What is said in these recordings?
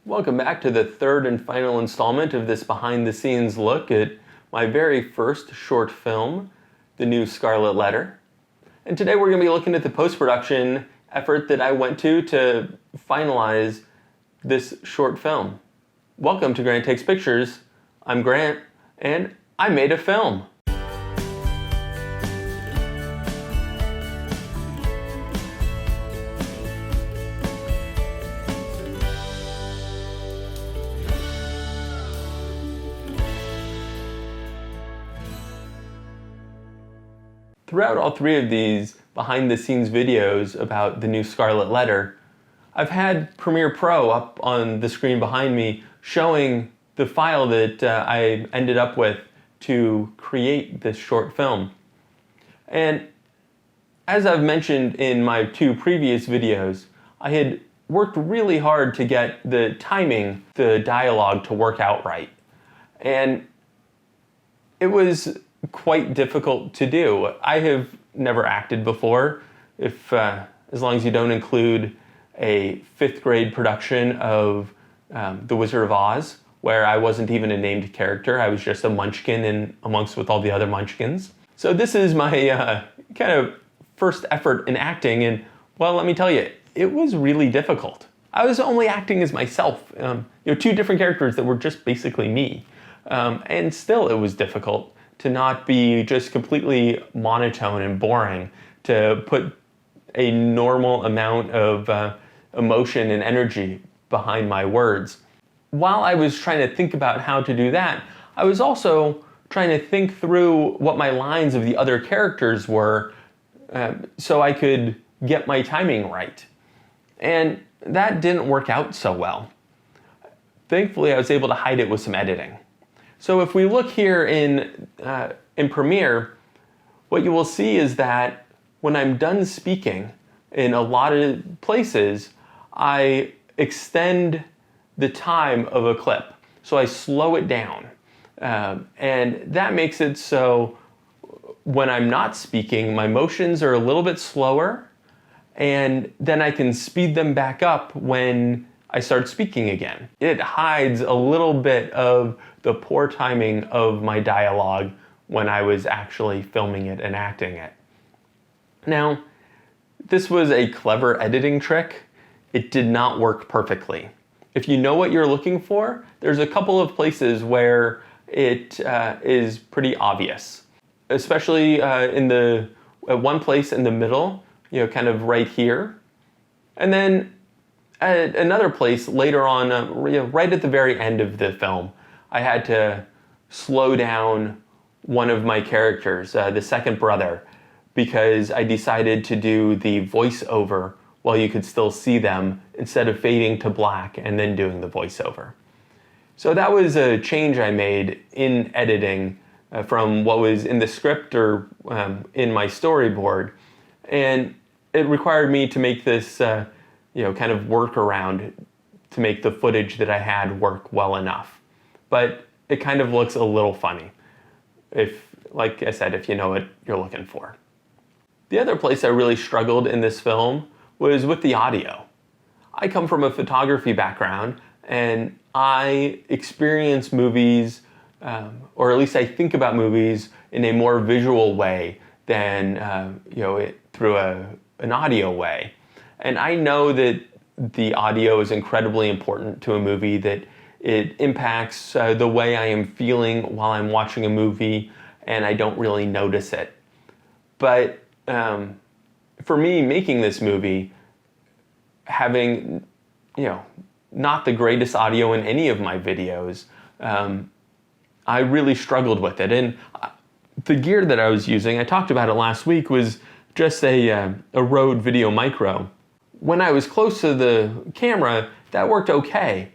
Welcome back to the third and final installment of this behind-the-scenes look at my very first short film, the new Scarlet Letter. And today we're going to be looking at the post-production effort that I went to finalize this short film. Welcome to Grant Takes Pictures. I'm Grant, and I made a film. Throughout all three of these behind-the-scenes videos about the new Scarlet Letter, I've had Premiere Pro up on the screen behind me showing the file that I ended up with to create this short film. And as I've mentioned in my two previous videos, I had worked really hard to get the timing, the dialogue to work out right. And it was quite difficult to do. I have never acted before, as long as you don't include a 5th grade production of The Wizard of Oz, where I wasn't even a named character. I was just a munchkin amongst with all the other munchkins. So this is my kind of first effort in acting, and well, let me tell you, it was really difficult. I was only acting as myself, two different characters that were just basically me, and still it was difficult to not be just completely monotone and boring, to put a normal amount of emotion and energy behind my words. While I was trying to think about how to do that, I was also trying to think through what my lines of the other characters were so I could get my timing right. And that didn't work out so well. Thankfully, I was able to hide it with some editing. So if we look here in Premiere, what you will see is that when I'm done speaking in a lot of places, I extend the time of a clip. So I slow it down. And that makes it so when I'm not speaking, my motions are a little bit slower, and then I can speed them back up when I start speaking again. It hides a little bit of the poor timing of my dialogue when I was actually filming it and acting it. Now, this was a clever editing trick. It did not work perfectly. If you know what you're looking for, there's a couple of places where it is pretty obvious, especially at one place in the middle, kind of right here. And then at another place later on, right at the very end of the film, I had to slow down one of my characters, the second brother, because I decided to do the voiceover while you could still see them instead of fading to black and then doing the voiceover. So that was a change I made in editing from what was in the script or in my storyboard. And it required me to make this kind of workaround to make the footage that I had work well enough. But it kind of looks a little funny, like I said, if you know what you're looking for. The other place I really struggled in this film was with the audio. I come from a photography background, and I experience movies, or at least I think about movies in a more visual way than through an audio way. And I know that the audio is incredibly important to a movie, that it impacts the way I am feeling while I'm watching a movie, and I don't really notice it. But for me, making this movie, having not the greatest audio in any of my videos, I really struggled with it. And the gear that I was using, I talked about it last week, was just a Rode Video Micro. When I was close to the camera, that worked okay.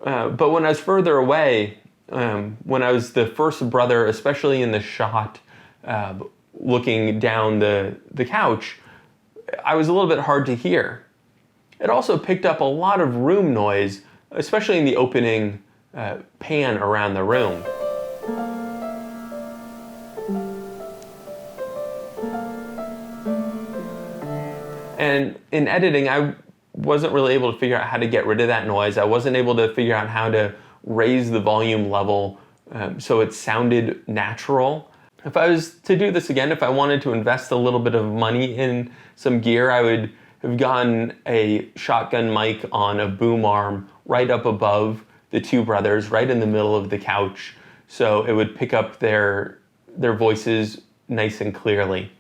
But when I was further away, when I was the first brother, especially in the shot looking down the couch, I was a little bit hard to hear. It also picked up a lot of room noise, especially in the opening pan around the room. And in editing, I wasn't really able to figure out how to get rid of that noise. I wasn't able to figure out how to raise the volume level so it sounded natural. If I was to do this again, if I wanted to invest a little bit of money in some gear, I would have gotten a shotgun mic on a boom arm right up above the two brothers, right in the middle of the couch, so it would pick up their voices nice and clearly.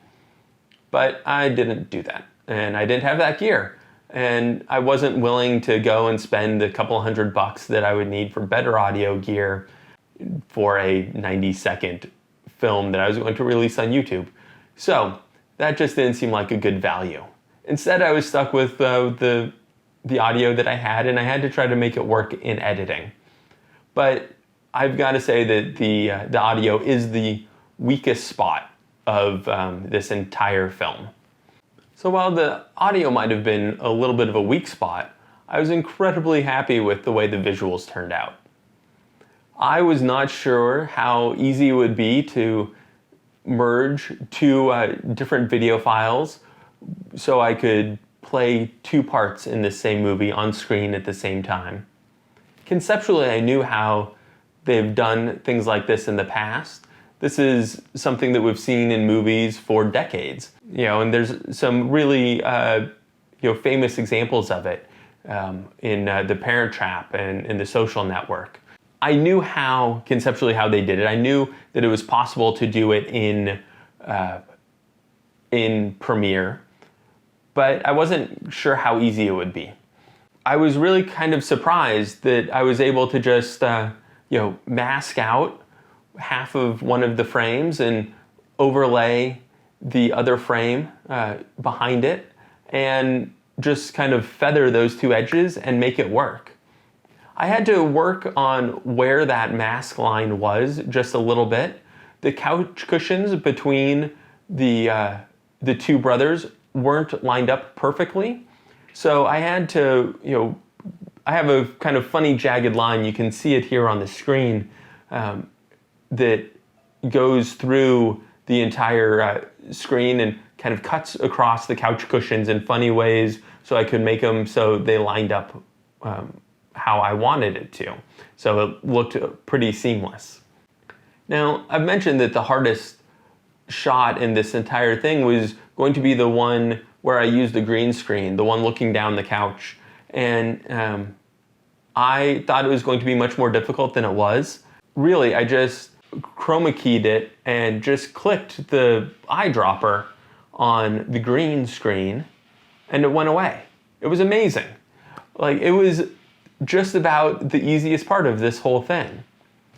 But I didn't do that, and I didn't have that gear, and I wasn't willing to go and spend the couple $100 that I would need for better audio gear for a 90-second film that I was going to release on YouTube. So that just didn't seem like a good value. Instead, I was stuck with the audio that I had, and I had to try to make it work in editing. But I've got to say that the audio is the weakest spot of this entire film. So while the audio might have been a little bit of a weak spot, I was incredibly happy with the way the visuals turned out. I was not sure how easy it would be to merge two different video files so I could play two parts in the same movie on screen at the same time. Conceptually, I knew how they've done things like this in the past. This is something that we've seen in movies for decades, and there's some really famous examples of it in The Parent Trap and in The Social Network. I knew conceptually how they did it. I knew that it was possible to do it in Premiere, but I wasn't sure how easy it would be. I was really kind of surprised that I was able to just mask out half of one of the frames and overlay the other frame behind it and just kind of feather those two edges and make it work. I had to work on where that mask line was just a little bit. The couch cushions between the two brothers weren't lined up perfectly. So I had to, I have a kind of funny jagged line. You can see it here on the screen that goes through the entire screen and kind of cuts across the couch cushions in funny ways so I could make them so they lined up how I wanted it to. So it looked pretty seamless. Now, I've mentioned that the hardest shot in this entire thing was going to be the one where I used the green screen, the one looking down the couch. And I thought it was going to be much more difficult than it was. Really, I just chroma keyed it and just clicked the eyedropper on the green screen and it went away. It was amazing. It was just about the easiest part of this whole thing.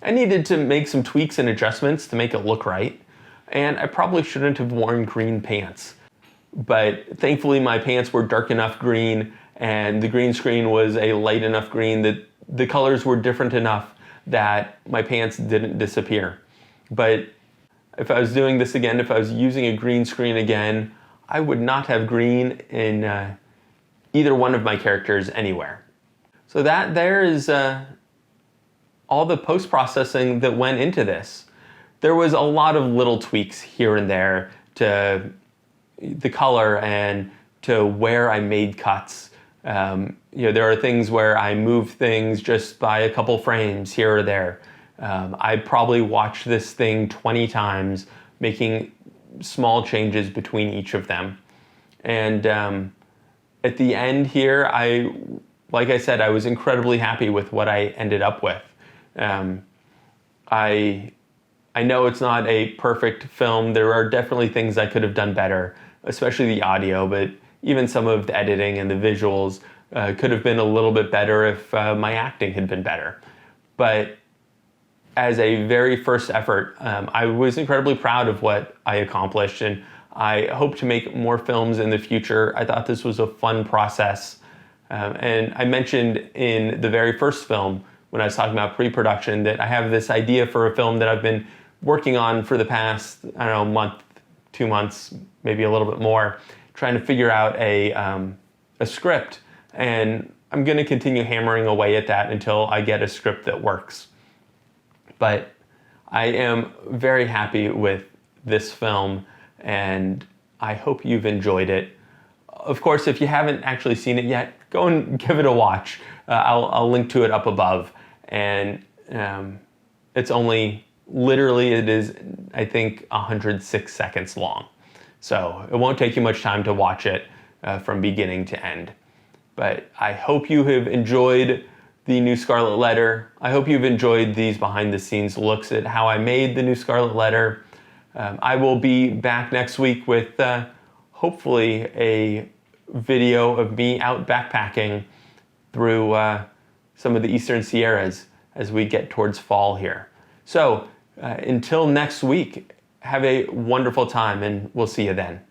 I needed to make some tweaks and adjustments to make it look right, and I probably shouldn't have worn green pants. But thankfully my pants were dark enough green and the green screen was a light enough green that the colors were different enough that my pants didn't disappear. But if I was doing this again, if I was using a green screen again, I would not have green in either one of my characters anywhere. So that there is all the post-processing that went into this. There was a lot of little tweaks here and there to the color and to where I made cuts. There are things where I moved things just by a couple frames here or there. I probably watched this thing 20 times, making small changes between each of them. And at the end here, like I said, I was incredibly happy with what I ended up with. I know it's not a perfect film. There are definitely things I could have done better, especially the audio, but even some of the editing and the visuals could have been a little bit better if my acting had been better. But as a very first effort, I was incredibly proud of what I accomplished, and I hope to make more films in the future. I thought this was a fun process. And I mentioned in the very first film, when I was talking about pre-production, that I have this idea for a film that I've been working on for the past, month, 2 months, maybe a little bit more, trying to figure out a script. And I'm going to continue hammering away at that until I get a script that works. But I am very happy with this film, and I hope you've enjoyed it. Of course, if you haven't actually seen it yet, go and give it a watch. I'll link to it up above. And it's only, literally it is, I think, 106 seconds long. So it won't take you much time to watch it from beginning to end. But I hope you have enjoyed the new Scarlet Letter. I hope you've enjoyed these behind the scenes looks at how I made the new Scarlet Letter. I will be back next week with hopefully a video of me out backpacking through some of the Eastern Sierras as we get towards fall here. So until next week, have a wonderful time and we'll see you then.